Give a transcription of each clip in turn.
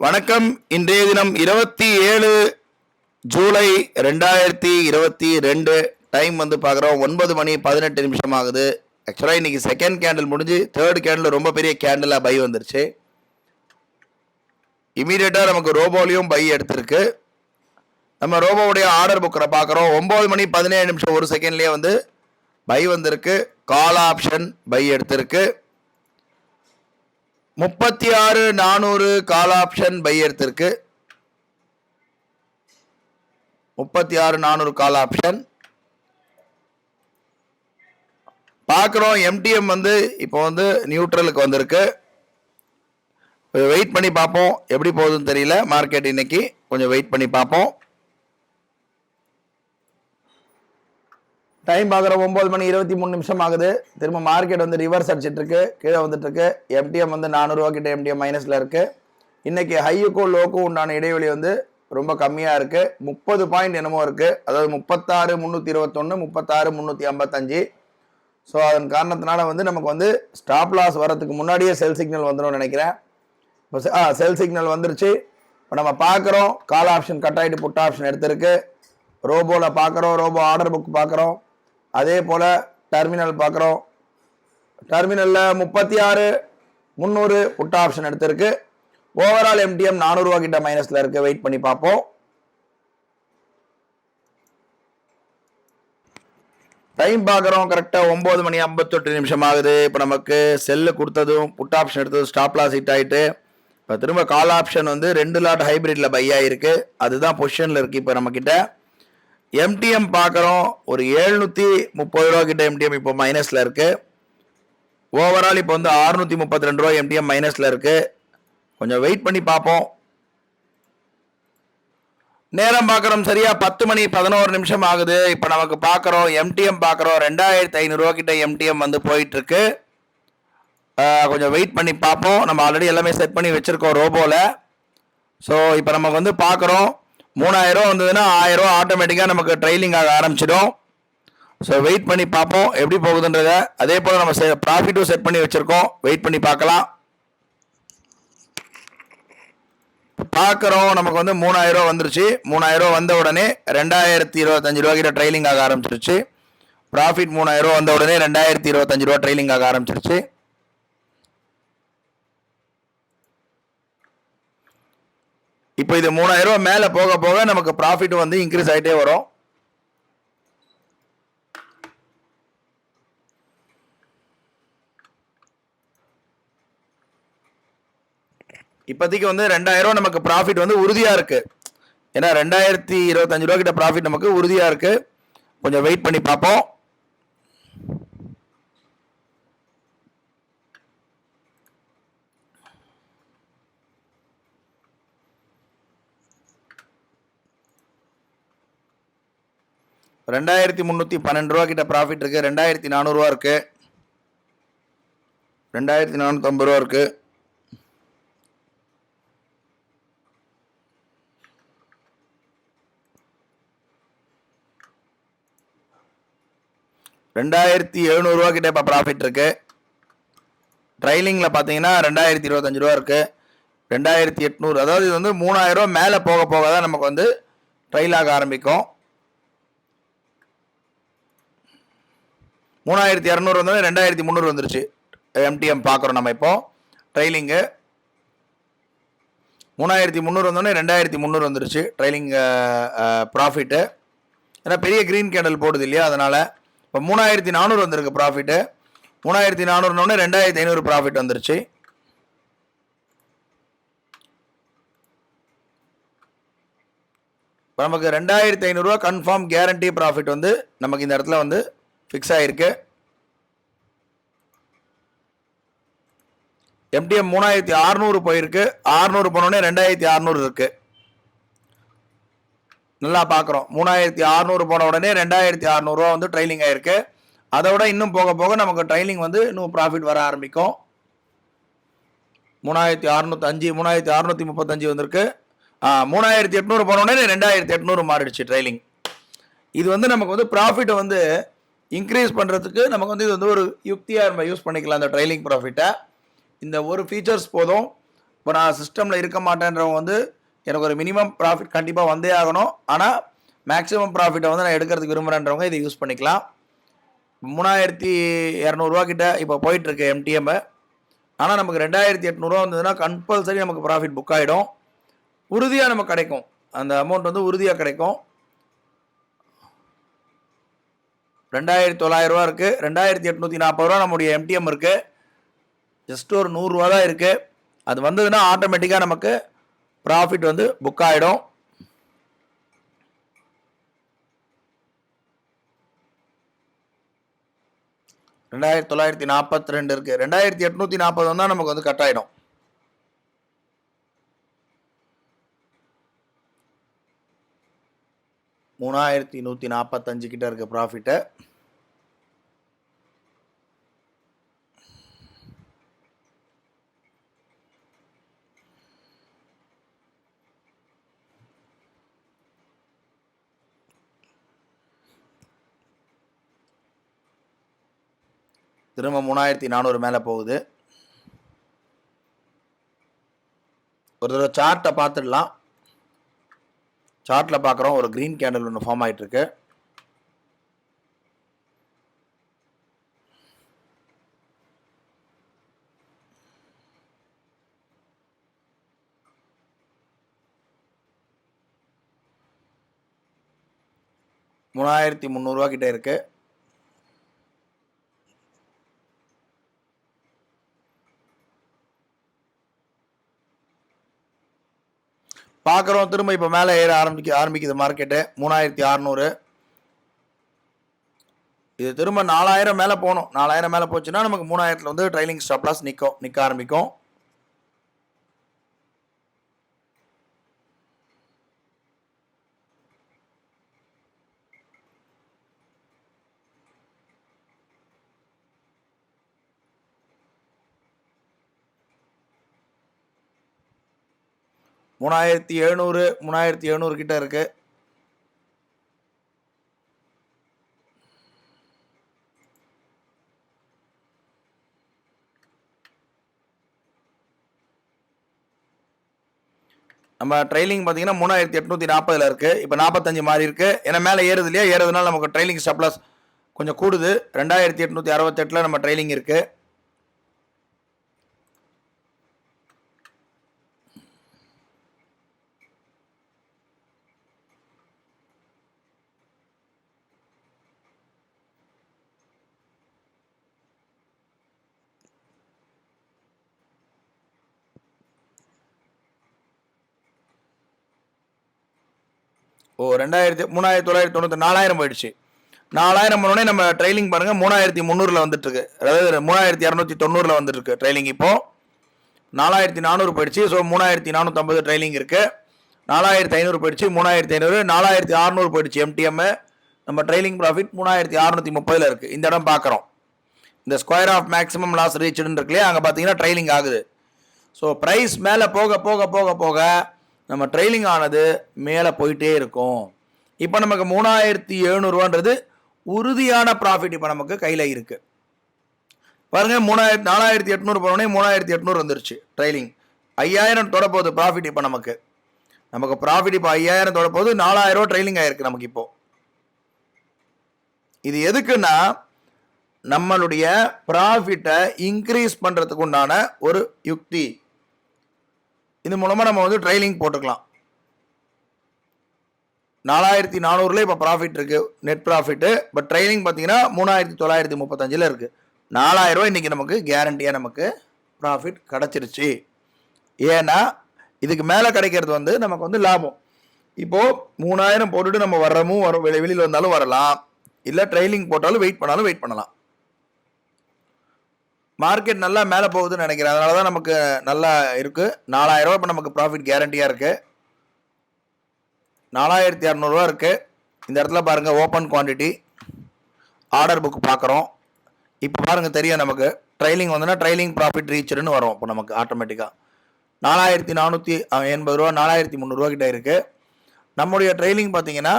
வணக்கம். இன்றைய தினம் 27 ஜூலை 2022. டைம் வந்து பார்க்குறோம் 9 மணி 18 நிமிஷம் ஆகுது. ஆக்சுவலாக இன்றைக்கி செகண்ட் கேண்டில் முடிஞ்சு தேர்ட் கேண்டில் ரொம்ப பெரிய கேண்டிலாக பை வந்துருச்சு. இமீடியட்டாக நமக்கு ரோபோலையும் பை எடுத்திருக்கு. நம்ம ரோபோவுடைய ஆர்டர் புக்கரை பார்க்குறோம். 9 மணி 17 நிமிஷம் ஒரு செகண்ட்லேயே வந்து பை வந்திருக்கு. கால் ஆப்ஷன் பை எடுத்திருக்கு. 36,400 கால் ஆப்ஷன் பை எடுத்திருக்கு. 36,400 கால் ஆப்ஷன் பார்க்குறோம். எம்டிஎம் வந்து இப்போ வந்து நியூட்ரலுக்கு வந்திருக்கு. வெயிட் பண்ணி பார்ப்போம் எப்படி போகுதுன்னு தெரியல மார்க்கெட் இன்னைக்கு. கொஞ்சம் வெயிட் பண்ணி பார்ப்போம். டைம் பார்க்குற 9 மணி 23 நிமிஷம் ஆகுது. திரும்ப மார்க்கெட் வந்து ரிவர்ஸ் அடிச்சிட்டு இருக்கு, கீழே வந்துட்டு இருக்கு. எம்டிஎம் வந்து 400 ரூபா கிட்ட எம்டிஎம் மைனஸ்ல இருக்கு. இன்னைக்கு ஹையுக்கும் லோக்கும் உண்டான இடைவெளி வந்து ரொம்ப கம்மியாக இருக்கு. 30 பாயிண்ட் என்னமோ இருக்கு. அதாவது 36,321 36,355. ஸோ அதன் காரணத்தினால வந்து நமக்கு வந்து ஸ்டாப் லாஸ் வரதுக்கு முன்னாடியே செல் சிக்னல் வந்துடும் நினைக்கிறேன். இப்போ செல் சிக்னல் வந்துருச்சு. இப்போ நம்ம பார்க்குறோம் கால் ஆப்ஷன் கட் ஆகிட்டு புட் ஆப்ஷன் எடுத்திருக்கு. ரோபோவில் பார்க்குறோம், ரோபோ ஆர்டர் புக் பார்க்குறோம். அதே போல் டெர்மினல் பார்க்குறோம். டெர்மினலில் 36,300 புட் ஆப்ஷன் எடுத்திருக்கு. ஓவரால் எம்டிஎம் 400 ரூபா கிட்ட மைனஸில் இருக்குது. வெயிட் பண்ணி பார்ப்போம். டைம் பார்க்குறோம் கரெக்டாக 9 மணி 58 நிமிஷம் ஆகுது. இப்போ நமக்கு செல்லு கொடுத்ததும் புட் ஆப்ஷன் எடுத்ததும் ஸ்டாப் லாஸ் ஹிட் ஆகிட்டு இப்போ திரும்ப கால் ஆப்ஷன் வந்து 2 லாட் ஹைப்ரிட்டில் பை ஆகிருக்கு. அதுதான் பொசிஷனில் இருக்குது இப்போ நம்மக்கிட்ட. எம்டிஎம் பார்க்குறோம் ஒரு 730 ரூபா கிட்ட எம்டிஎம் இப்போ மைனஸில் இருக்குது. ஓவரால் இப்போ வந்து 632 ரூபா எம்டிஎம் மைனஸில் இருக்குது. கொஞ்சம் வெயிட் பண்ணி பார்ப்போம். நேரம் பார்க்குறோம் சரியா 10 மணி 11 நிமிஷம் ஆகுது. இப்போ நமக்கு பார்க்குறோம் எம்டிஎம் பார்க்குறோம் 2,500 ரூபா கிட்ட எம்டிஎம் வந்து போயிட்டுருக்கு. கொஞ்சம் வெயிட் பண்ணி பார்ப்போம். நம்ம ஆல்ரெடி எல்லாமே செட் பண்ணி வச்சுருக்கோம் ரோபோவில். ஸோ இப்போ நமக்கு வந்து பார்க்குறோம் 3,000 ரூபா வந்ததுன்னா 1,000 ரூபா ஆட்டோமேட்டிக்காக நமக்கு ட்ரைலிங் ஆக ஆரம்பிச்சிடும். ஸோ வெயிட் பண்ணி பார்ப்போம் எப்படி போகுதுன்றத. அதே போல் நம்ம ப்ராஃபிட்டும் செட் பண்ணி வச்சுருக்கோம். வெயிட் பண்ணி பார்க்கலாம். பார்க்குறோம் நமக்கு வந்து 3,000 ரூபா வந்துருச்சு. 3,000 ரூபா வந்த உடனே 2,025 ரூபா கிட்ட ட்ரைலிங் ஆக ஆரம்பிச்சிருச்சு. ப்ராஃபிட் 3,000 ரூபா வந்த உடனே 2,025 ரூபா ட்ரைலிங் ஆக ஆரம்பிச்சிருச்சு. இப்போ இது 3,000 ரூபா மேலே போக போக நமக்கு ப்ராஃபிட் வந்து இன்க்ரீஸ் ஆகிட்டே வரும். இப்போதைக்கு வந்து 2,000 ரூபா நமக்கு ப்ராஃபிட் வந்து உறுதியாக இருக்குது. ஏன்னா 2,025 ரூபா கிட்ட ப்ராஃபிட் நமக்கு உறுதியாக இருக்குது. கொஞ்சம் வெயிட் பண்ணி பார்ப்போம். $2,312 கிட்ட ப்ராஃபிட் இருக்குது. 2,400 ரூபா இருக்குது. 2,450 ரூபா இருக்குது. $2,700 கிட்ட இப்போ ப்ராஃபிட் இருக்குது. ட்ரைலிங்கில் பார்த்தீங்கன்னா 2,025 ரூபா இருக்குது. 2,800. அதாவது இது வந்து 3,000 ரூபா மேலே போக போக தான் நமக்கு வந்து ட்ரைல் ஆக ஆரம்பிக்கும். 3,200 வந்தோடனே 2,300 வந்துருச்சு. எம்டிஎம் பார்க்குறோம் நம்ம இப்போ ட்ரைலிங்கு. 3,300 வந்தோடனே 2,300 வந்துருச்சு ட்ரைலிங் ப்ராஃபிட்டு. ஏன்னா பெரிய க்ரீன் கேண்டல் போடுது இல்லையா, அதனால். இப்போ 3,400 வந்திருக்கு ப்ராஃபிட்டு. 3,400 2,500 ப்ராஃபிட் வந்துருச்சு. இப்போ நமக்கு 2,500 ரூபா கன்ஃபார்ம் கேரண்டி ப்ராஃபிட் வந்து நமக்கு இந்த இடத்துல வந்து ஃபிக்ஸ் ஆகிருக்கு. எம்டிஎம் 3,600 போயிருக்கு. 600 போனோடனே 2,600 இருக்குது. நல்லா பார்க்குறோம். 3,600 போன உடனே 2,600 ரூபா வந்து ட்ரைலிங் ஆகிருக்கு. அதை விட இன்னும் போக போக நமக்கு ட்ரைலிங் வந்து இன்னும் ப்ராஃபிட் வர ஆரம்பிக்கும். 3,605 3,635 வந்திருக்கு. 3,800 போன உடனே 2,800 மாறிடுச்சு ட்ரைலிங். இது வந்து நமக்கு வந்து ப்ராஃபிட்டை வந்து இன்க்ரீஸ் பண்ணுறதுக்கு நமக்கு வந்து இது வந்து ஒரு யுக்தியாக நம்ம யூஸ் பண்ணிக்கலாம். அந்த ட்ரைலிங் ப்ராஃபிட்டை இந்த ஒரு ஃபீச்சர்ஸ் போதும். இப்போ நான் சிஸ்டமில் இருக்க மாட்டேன்றவங்க வந்து எனக்கு ஒரு மினிமம் ப்ராஃபிட் கண்டிப்பாக வந்தே ஆகணும், ஆனால் மேக்ஸிமம் ப்ராஃபிட்டை வந்து நான் எடுக்கிறதுக்கு விரும்புகிறேன்றவங்க இதை யூஸ் பண்ணிக்கலாம். 3200 கிட்ட இப்போ போயிட்டுருக்கு எம்டிஎம். ஆனால் நமக்கு 2800 வந்ததுன்னா கம்பல்சரி நமக்கு ப்ராஃபிட் புக் ஆகிடும். உறுதியாக நமக்கு கிடைக்கும், அந்த அமௌண்ட் வந்து உறுதியாக கிடைக்கும். 2900 இருக்குது, 2840 நம்முடைய எம்டிஎம் இருக்குது. ஜஸ்ட் ஒரு 100 தான் இருக்குது. அது வந்ததுன்னா ஆட்டோமேட்டிக்காக நமக்கு ப்ராஃபிட் வந்து புக் ஆகிடும். $2942 இருக்குது. 2840 வந்தால் நமக்கு வந்து கட் ஆகிடும். $3145 கிட்ட இருக்குது ப்ராஃபிட்டு. திரும்ப 3400 மேலே போகுது. ஒரு தடவை சார்ட்டை பார்த்துடலாம். சார்ட்டில் பார்க்குறோம், ஒரு க்ரீன் கேண்டில் ஒன்று ஃபார்ம் ஆகிட்டுருக்கு. $3300 கிட்ட இருக்குது. பார்க்குறோம், திரும்ப இப்போ மேலே ஏற ஆரம்பிக்குது மார்க்கெட்டு. 3600. இது திரும்ப 4000 மேலே போகணும். 4000 மேலே போச்சுன்னா நமக்கு 3000 வந்து ட்ரைலிங் ஸ்டாப் லாஸ் நிற்க ஆரம்பிக்கும். $3700 கிட்ட இருக்கு. நம்ம ட்ரைலிங் பார்த்தீங்கன்னா 3840 இருக்கு. இப்போ 45 மாறி இருக்கு. ஏன்னா மேலே ஏறுது இல்லையா, ஏறுறதுனால நமக்கு ட்ரைலிங் ஸ்டாப் லாஸ் கொஞ்சம் கூடுது. 2868 நம்ம ட்ரைலிங் இருக்கு. ஓ 3990 4000 போயிடுச்சு. 4000 போனோடனே நம்ம ட்ரைலிங் பாருங்க 3300 வந்துட்டு இருக்கு. அதாவது 3290 வந்துட்டு இருக்கு ட்ரைலிங். இப்போ 4400 போயிடுச்சு. ஸோ 3450 ட்ரைலிங் இருக்கு. 4500 போயிடுச்சு, 3500, 4600 போயிடுச்சு எம்டிஎம். நம்ம ட்ரைலிங் ப்ராஃபிட் 3630 இருக்கு. இந்த இடம் பார்க்குறோம், இந்த ஸ்கொயர் ஆஃப் மேக்ஸிமம் லாஸ் ரீச்டுன்னு இருக்கு இல்லையா, அங்கே பார்த்தீங்கன்னா ட்ரைலிங் ஆகுது. ஸோ ப்ரைஸ் மேலே போக போக போக போக நம்ம ட்ரைலிங் ஆனது மேலே போயிட்டே இருக்கும். இப்போ நமக்கு 3700 உறுதியான ப்ராஃபிட் இப்போ நமக்கு கையில் இருக்குது. பாருங்க, 4800 போனோடனே 3800 வந்துருச்சு ட்ரைலிங். 5000 தொட போகுது ப்ராஃபிட். இப்போ நமக்கு ப்ராஃபிட் இப்போ 5000 தொட போகுது. 4000 ட்ரைலிங் ஆயிருக்கு நமக்கு. இப்போ இது எதுக்குன்னா நம்மளுடைய ப்ராஃபிட்டை இன்க்ரீஸ் பண்ணுறதுக்கு உண்டான ஒரு யுக்தி. இது மூலமாக நம்ம வந்து ட்ரைலிங் போட்டுக்கலாம். 4400 இப்போ ப்ராஃபிட் இருக்குது, நெட் ப்ராஃபிட்டு. பட் ட்ரைலிங் பார்த்தீங்கன்னா 3935 இருக்குது. 4000 இன்றைக்கி நமக்கு கேரண்டியாக நமக்கு ப்ராஃபிட் கிடச்சிருச்சு. ஏன்னா இதுக்கு மேலே கிடைக்கிறது வந்து நமக்கு வந்து லாபம். இப்போது 3000 போட்டுட்டு நம்ம வெளியில் வந்தாலும் வரலாம், இல்லை ட்ரைலிங் போட்டாலும் வெயிட் பண்ணலாம். மார்க்கெட் நல்லா மேலே போகுதுன்னு நினைக்கிறேன், அதனால தான் நமக்கு நல்லா இருக்குது. 4000 இப்போ நமக்கு ப்ராஃபிட் கேரண்டியாக இருக்குது. 4600 இருக்குது. இந்த இடத்துல பாருங்கள், ஓப்பன் குவான்டிட்டி ஆர்டர் புக் பார்க்குறோம். இப்போ பாருங்கள் தெரியும் நமக்கு ட்ரைலிங் வந்துன்னா ட்ரைலிங் ப்ராஃபிட் ரீச்சுன்னு வரும். இப்போ நமக்கு ஆட்டோமேட்டிக்காக 4480 4300 கிட்ட இருக்குது. நம்முடைய ட்ரைலிங் பார்த்தீங்கன்னா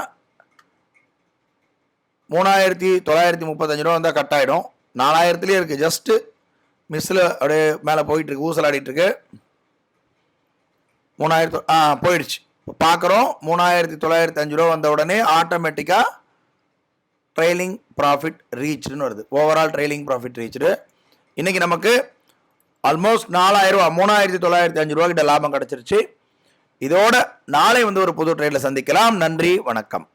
3935 வந்தால் கட் ஆகிடும். 4000 இருக்குது. ஜஸ்ட்டு மிஸ்ஸில் அப்படியே மேலே போயிட்டுருக்கு, ஊசலாடிட்டுருக்கு. 3000 போயிடுச்சு. பார்க்குறோம் 3905 ரூபா வந்த உடனே ஆட்டோமேட்டிக்காக ட்ரெயிலிங் ப்ராஃபிட் ரீச்னு வருது. Overall trailing profit reach. இன்றைக்கி நமக்கு ஆல்மோஸ்ட் 4000 ரூபா 3905 ரூபா கிட்ட லாபம் கிடச்சிருச்சு. இதோட நாளை வந்து ஒரு புது ட்ரேடில் சந்திக்கலாம். நன்றி, வணக்கம்.